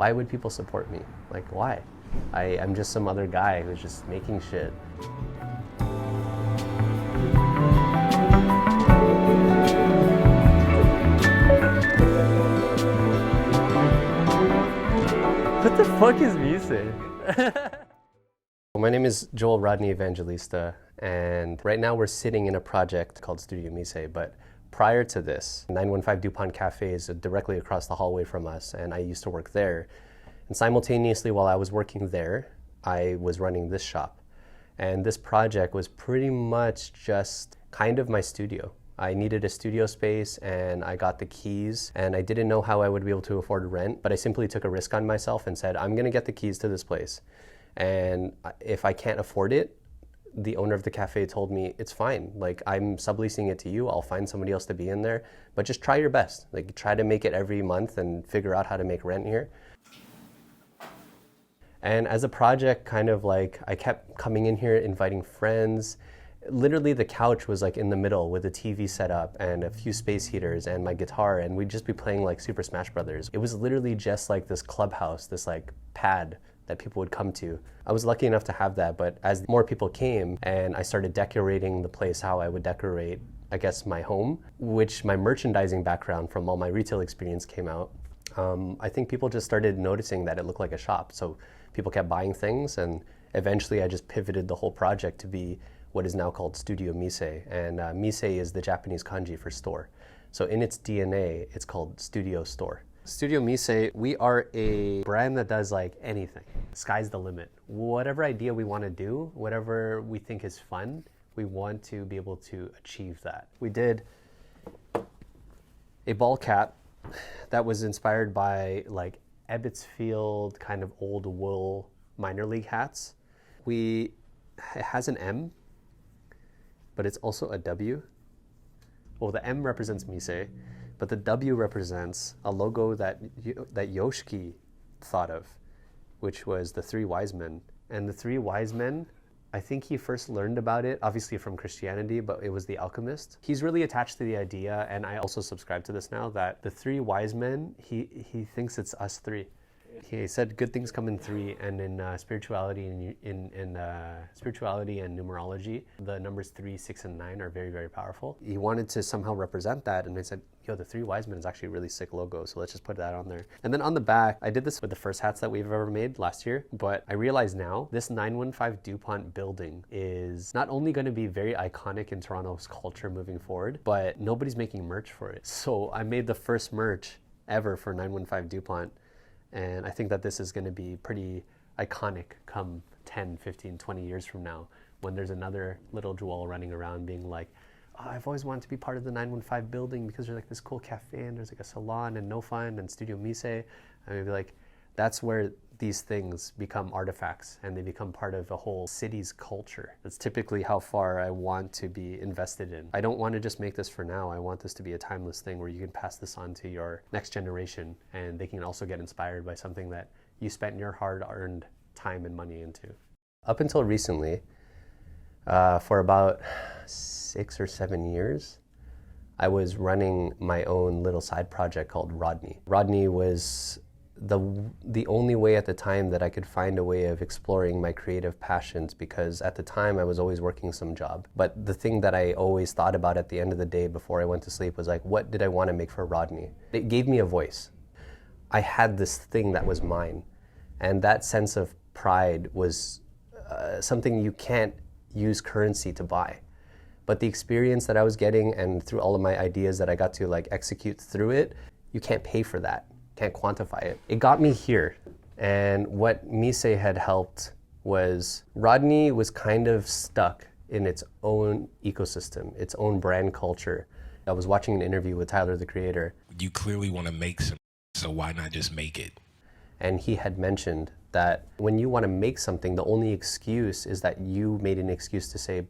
Why would people support me? Like, why? I'm just some other guy who's just making shit. What the fuck is Mise? My name is Joel Rodney Evangelista, and right now we're sitting in a project called Studio Mise, but prior to this, 915 Dupont Cafe is directly across the hallway from us, and I used to work there. And simultaneously, while I was working there, I was running this shop. And this project was pretty much just kind of my studio. I needed a studio space and I got the keys, and I didn't know how I would be able to afford rent, but I simply took a risk on myself and said, I'm gonna get the keys to this place. And if I can't afford it, the owner of the cafe told me, it's fine. Like, I'm subleasing it to you. I'll find somebody else to be in there, but just try your best. Like, try to make it every month and figure out how to make rent here. And as a project, kind of like, I kept coming in here, inviting friends. Literally the couch was like in the middle with a TV set up and a few space heaters and my guitar, and we'd just be playing like Super Smash Brothers. It was literally just like this clubhouse, this like pad that people would come to. I was lucky enough to have that, but as more people came and I started decorating the place how I would decorate, I guess, my home, which my merchandising background from all my retail experience came out, I think people just started noticing that it looked like a shop. So people kept buying things, and eventually I just pivoted the whole project to be what is now called Studio Mise. And Mise is the Japanese kanji for store. So in its DNA, it's called Studio Store. Studio Mise, we are a brand that does like anything. Sky's the limit. Whatever idea we want to do, whatever we think is fun, we want to be able to achieve that. We did a ball cap that was inspired by like Ebbets Field kind of old wool minor league hats. It has an M, but it's also a W. Well, the M represents Mise, but the W represents a logo that Yoshiki thought of, which was the three wise men. And the three wise men, I think he first learned about it, obviously from Christianity, but it was the alchemist. He's really attached to the idea, and I also subscribe to this now, that the three wise men, he thinks it's us three. He said good things come in three, and in spirituality and spirituality and numerology, the numbers 3, 6, and 9 are very, very powerful. He wanted to somehow represent that, and I said, yo, the three wise men is actually a really sick logo, so let's just put that on there. And then on the back, I did this with the first hats that we've ever made last year, but I realize now this 915 Dupont building is not only going to be very iconic in Toronto's culture moving forward, but nobody's making merch for it. So I made the first merch ever for 915 Dupont. And I think that this is going to be pretty iconic come 10, 15, 20 years from now, when there's another little Joel running around being like, oh, I've always wanted to be part of the 915 building because there's like this cool cafe and there's like a salon and No Fun and Studio Mise. And I'd be like, that's where these things become artifacts and they become part of a whole city's culture. That's typically how far I want to be invested in. I don't want to just make this for now. I want this to be a timeless thing where you can pass this on to your next generation, and they can also get inspired by something that you spent your hard-earned time and money into. Up until recently, for about 6 or 7 years, I was running my own little side project called Rodney. Rodney was the only way at the time that I could find a way of exploring my creative passions, because at the time I was always working some job. But the thing that I always thought about at the end of the day before I went to sleep was like, what did I want to make for Rodney? It gave me a voice. I had this thing that was mine, and that sense of pride was something you can't use currency to buy. But the experience that I was getting, and through all of my ideas that I got to like execute through it, you can't pay for that. Can't quantify it. It got me here. And what Mise had helped was Rodney was kind of stuck in its own ecosystem, its own brand culture. I was watching an interview with Tyler, the creator. You clearly want to make some, so why not just make it? And he had mentioned that when you want to make something, the only excuse is that you made an excuse to say,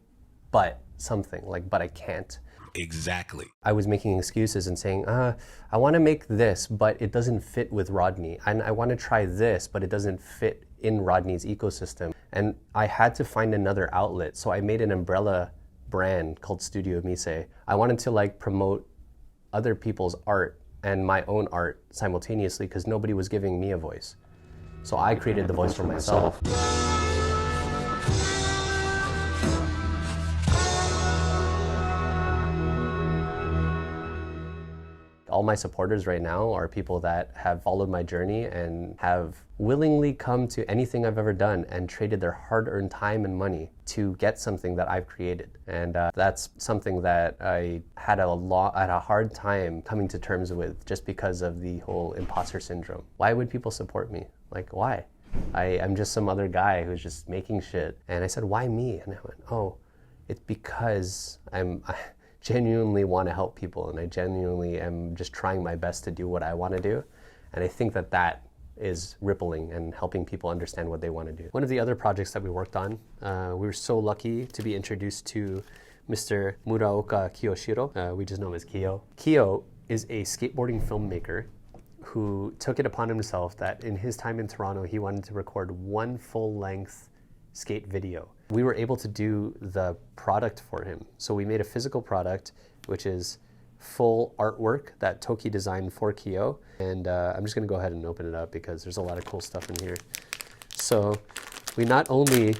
but something, like, but I can't. Exactly. I was making excuses and saying, I want to make this, but it doesn't fit with Rodney. And I want to try this, but it doesn't fit in Rodney's ecosystem. And I had to find another outlet. So I made an umbrella brand called Studio Mise. I wanted to like promote other people's art and my own art simultaneously because nobody was giving me a voice. So I created the voice for myself. All my supporters right now are people that have followed my journey and have willingly come to anything I've ever done and traded their hard-earned time and money to get something that I've created. And that's something that I had a hard time coming to terms with just because of the whole imposter syndrome. Why would people support me? Like, why? I'm just some other guy who's just making shit. And I said, why me? And I went, oh, it's because I genuinely want to help people, and I genuinely am just trying my best to do what I want to do. And I think that that is rippling and helping people understand what they want to do. One of the other projects that we worked on, we were so lucky to be introduced to Mr. Muraoka Kiyoshiro. We just know him as Kiyo. Kiyo is a skateboarding filmmaker who took it upon himself that in his time in Toronto, he wanted to record one full-length skate video. We were able to do the product for him. So we made a physical product, which is full artwork that Toki designed for Kiyo. And I'm just gonna go ahead and open it up because there's a lot of cool stuff in here. So we not only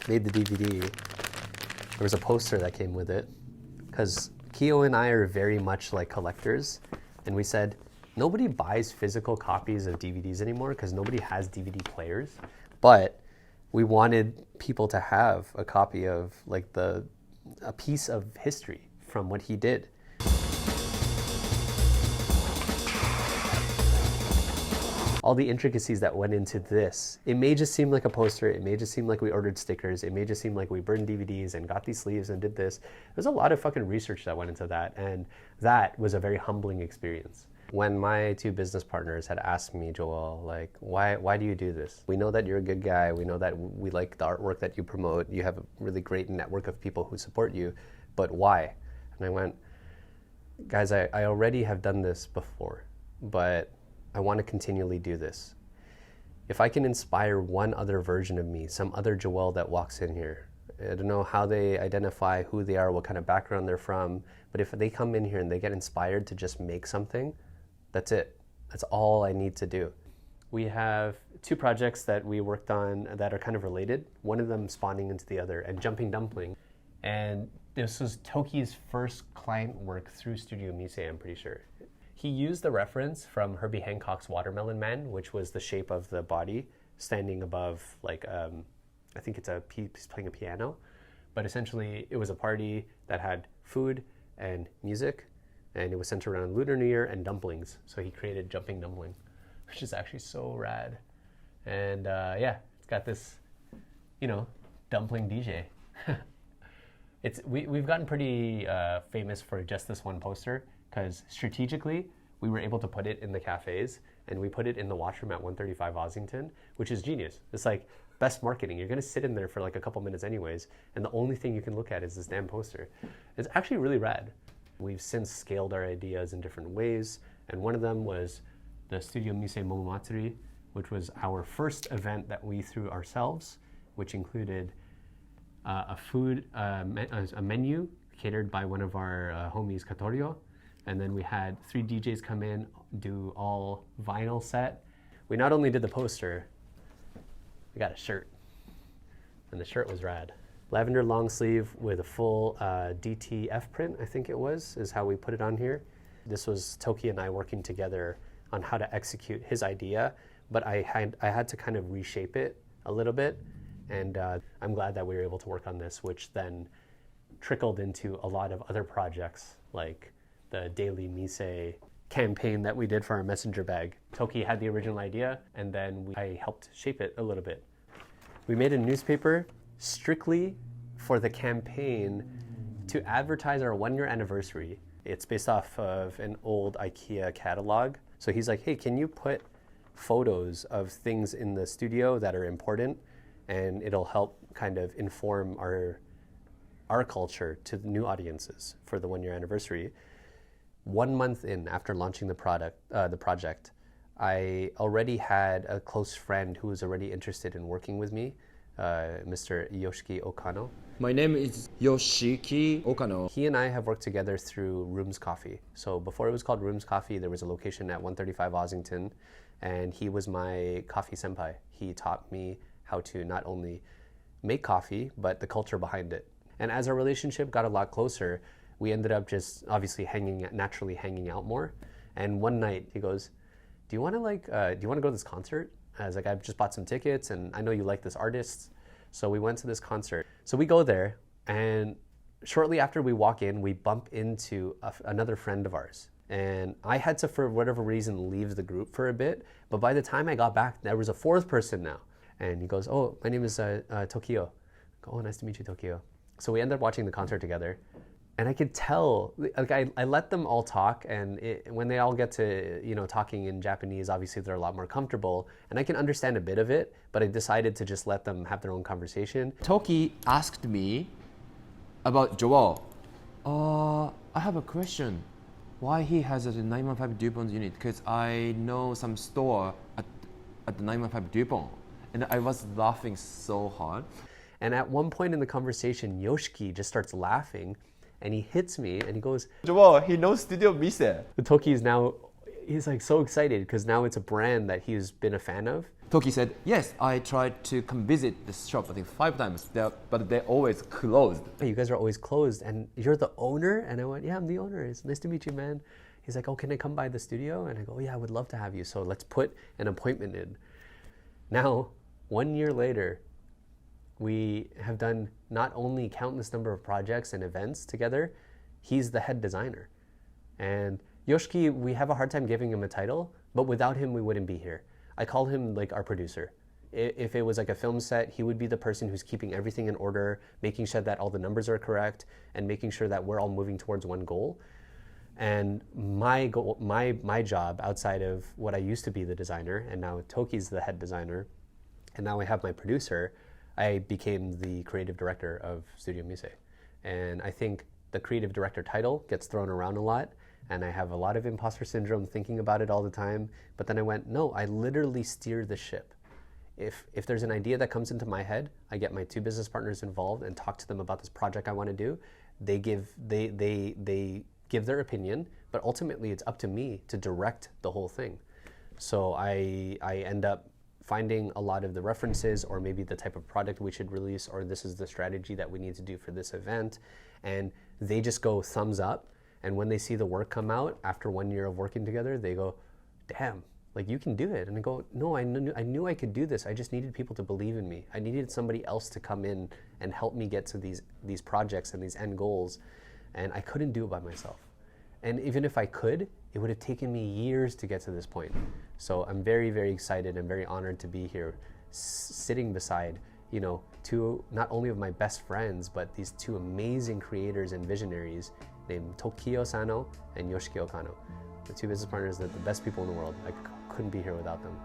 made the DVD, there was a poster that came with it, because Kiyo and I are very much like collectors. And we said, nobody buys physical copies of DVDs anymore because nobody has DVD players. But we wanted people to have a copy of like a piece of history from what he did. All the intricacies that went into this. It may just seem like a poster, it may just seem like we ordered stickers, it may just seem like we burned DVDs and got these sleeves and did this. There's a lot of fucking research that went into that, and that was a very humbling experience. When my two business partners had asked me, Joel, like, why do you do this? We know that you're a good guy, we know that we like the artwork that you promote, you have a really great network of people who support you, but why? And I went, guys, I already have done this before, but I want to continually do this. If I can inspire one other version of me, some other Joel that walks in here, I don't know how they identify who they are, what kind of background they're from, but if they come in here and they get inspired to just make something, that's it. That's all I need to do. We have two projects that we worked on that are kind of related, one of them spawning into the other, and Jumping Dumpling. And this was Toki's first client work through Studio Mise, I'm pretty sure. He used the reference from Herbie Hancock's Watermelon Man, which was the shape of the body standing above, like, I think he's playing a piano. But essentially, it was a party that had food and music, and it was centered around Lunar New Year and dumplings. So he created Jumping Dumpling, which is actually so rad. And yeah, it's got this, dumpling DJ. We've gotten pretty famous for just this one poster, because strategically, we were able to put it in the cafes, and we put it in the washroom at 135 Ossington, which is genius. It's like best marketing. You're gonna sit in there for like a couple minutes anyways, and the only thing you can look at is this damn poster. It's actually really rad. We've since scaled our ideas in different ways, and one of them was the Studio Mise Momomatsuri, which was our first event that we threw ourselves, which included a menu catered by one of our homies, Katorio. And then we had 3 DJs come in, do all vinyl set. We not only did the poster, we got a shirt. And the shirt was rad. Lavender long sleeve with a full DTF print, I think it was, is how we put it on here. This was Toki and I working together on how to execute his idea, but I had to kind of reshape it a little bit. And I'm glad that we were able to work on this, which then trickled into a lot of other projects, like the Daily Mise campaign that we did for our messenger bag. Toki had the original idea, and then I helped shape it a little bit. We made a newspaper strictly for the campaign to advertise our 1-year anniversary. It's based off of an old IKEA catalog. So he's like, hey, can you put photos of things in the studio that are important, and it'll help kind of inform our culture to the new audiences for the 1-year anniversary. 1 month in after launching the project, I already had a close friend who was already interested in working with me Mr. Yoshiki Okano. My name is Yoshiki Okano. He and I have worked together through Rooms Coffee. So before it was called Rooms Coffee, there was a location at 135 Ossington, and he was my coffee senpai. He taught me how to not only make coffee, but the culture behind it. And as our relationship got a lot closer, we ended up just obviously naturally hanging out more. And one night he goes, do you want to go to this concert? I was like, I've just bought some tickets and I know you like this artist. So we went to this concert. So we go there, and shortly after we walk in, we bump into another friend of ours. And I had to, for whatever reason, leave the group for a bit. But by the time I got back, there was a fourth person now. And he goes, oh, my name is Tokio. I go, oh, nice to meet you, Tokio. So we ended up watching the concert together. And I could tell, like I let them all talk, and when they all get to, talking in Japanese, obviously they're a lot more comfortable, and I can understand a bit of it, but I decided to just let them have their own conversation. Toki asked me about Joel. I have a question. Why he has a 915 Dupont unit? Because I know some store at the 915 Dupont, and I was laughing so hard. And at one point in the conversation, Yoshiki just starts laughing, and he hits me and he goes, Joel, he knows Studio Mise. Toki is now, he's like so excited because now it's a brand that he's been a fan of. Toki said, yes, I tried to come visit this shop, I think 5 times, but they're always closed. You guys are always closed, and you're the owner? And I went, yeah, I'm the owner. It's nice to meet you, man. He's like, oh, can I come by the studio? And I go, oh, yeah, I would love to have you. So let's put an appointment in. Now, 1 year later, we have done not only countless number of projects and events together, he's the head designer. And Yoshiki, we have a hard time giving him a title, but without him, we wouldn't be here. I call him like our producer. If it was like a film set, he would be the person who's keeping everything in order, making sure that all the numbers are correct, and making sure that we're all moving towards one goal. And my goal, my job outside of what I used to be the designer, and now Toki's the head designer, and now I have my producer, I became the creative director of Studio Mise. And I think the creative director title gets thrown around a lot, and I have a lot of imposter syndrome thinking about it all the time. But then I went, no, I literally steer the ship. If there's an idea that comes into my head, I get my 2 business partners involved and talk to them about this project I want to do. They give their opinion, but ultimately it's up to me to direct the whole thing. So I end up finding a lot of the references, or maybe the type of product we should release, or this is the strategy that we need to do for this event. And they just go thumbs up. And when they see the work come out after 1 year of working together, they go, damn, like you can do it. And I go, no, I knew I could do this. I just needed people to believe in me. I needed somebody else to come in and help me get to these projects and these end goals. And I couldn't do it by myself. And even if I could, it would have taken me years to get to this point. So I'm very, very excited and very honored to be here, sitting beside, 2 not only of my best friends, but these 2 amazing creators and visionaries named Tokio Sano and Yoshiki Okano. The 2 business partners, they're the best people in the world. I couldn't be here without them.